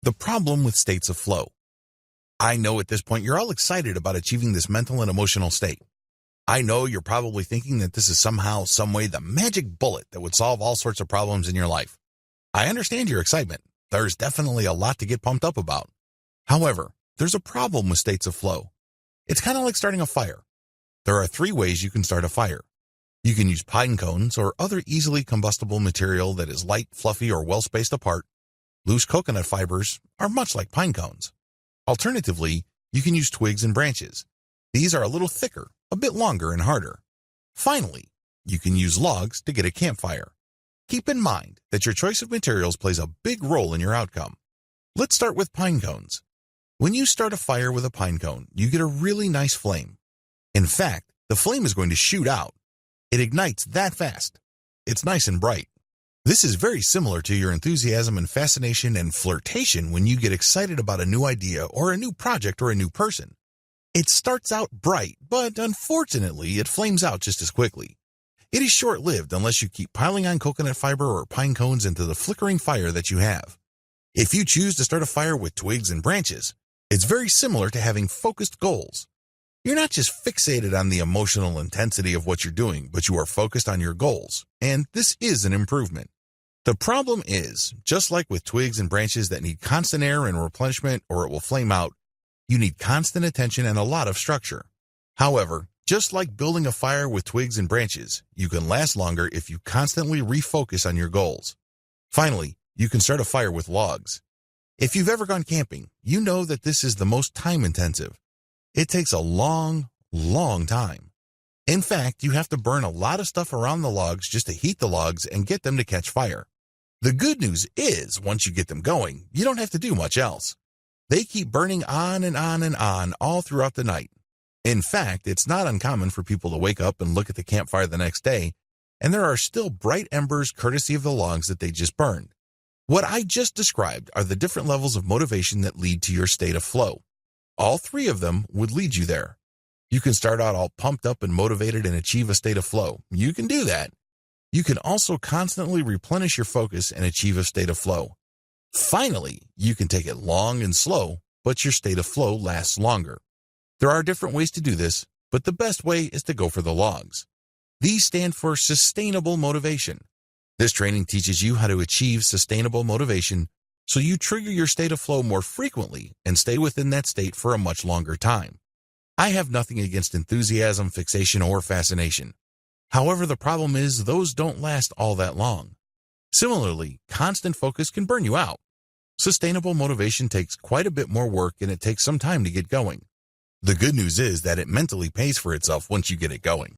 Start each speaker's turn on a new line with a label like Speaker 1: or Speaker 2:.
Speaker 1: The problem with states of flow. I know at this point you're all excited about achieving this mental and emotional state. I know you're probably thinking that this is somehow, some way, the magic bullet that would solve all sorts of problems in your life. I understand your excitement. There's definitely a lot to get pumped up about. However, there's a problem with states of flow. It's kind of like starting a fire. There are 3 ways you can start a fire. You can use pine cones or other easily combustible material that is light, fluffy, or well spaced apart. Loose coconut fibers are much like pine cones. Alternatively, you can use twigs and branches. These are a little thicker, a bit longer and harder. Finally, you can use logs to get a campfire. Keep in mind that your choice of materials plays a big role in your outcome. Let's start with pine cones. When you start a fire with a pine cone, you get a really nice flame. In fact, the flame is going to shoot out. It ignites that fast. It's nice and bright. This is very similar to your enthusiasm and fascination and flirtation when you get excited about a new idea or a new project or a new person. It starts out bright, but unfortunately, it flames out just as quickly. It is short-lived unless you keep piling on coconut fiber or pine cones into the flickering fire that you have. If you choose to start a fire with twigs and branches, it's very similar to having focused goals. You're not just fixated on the emotional intensity of what you're doing, but you are focused on your goals, and this is an improvement. The problem is, just like with twigs and branches that need constant air and replenishment or it will flame out, you need constant attention and a lot of structure. However, just like building a fire with twigs and branches, you can last longer if you constantly refocus on your goals. Finally, you can start a fire with logs. If you've ever gone camping, you know that this is the most time-intensive. It takes a long, long time. In fact, you have to burn a lot of stuff around the logs just to heat the logs and get them to catch fire. The good news is, once you get them going, you don't have to do much else. They keep burning on and on and on all throughout the night. In fact, it's not uncommon for people to wake up and look at the campfire the next day, and there are still bright embers courtesy of the logs that they just burned. What I just described are the different levels of motivation that lead to your state of flow. All 3 of them would lead you there. You can start out all pumped up and motivated and achieve a state of flow. You can do that. You can also constantly replenish your focus and achieve a state of flow. Finally, you can take it long and slow, but your state of flow lasts longer. There are different ways to do this, but the best way is to go for the logs. These stand for sustainable motivation. This training teaches you how to achieve sustainable motivation so you trigger your state of flow more frequently and stay within that state for a much longer time. I have nothing against enthusiasm, fixation, or fascination. However, the problem is those don't last all that long. Similarly, constant focus can burn you out. Sustainable motivation takes quite a bit more work and it takes some time to get going. The good news is that it mentally pays for itself once you get it going.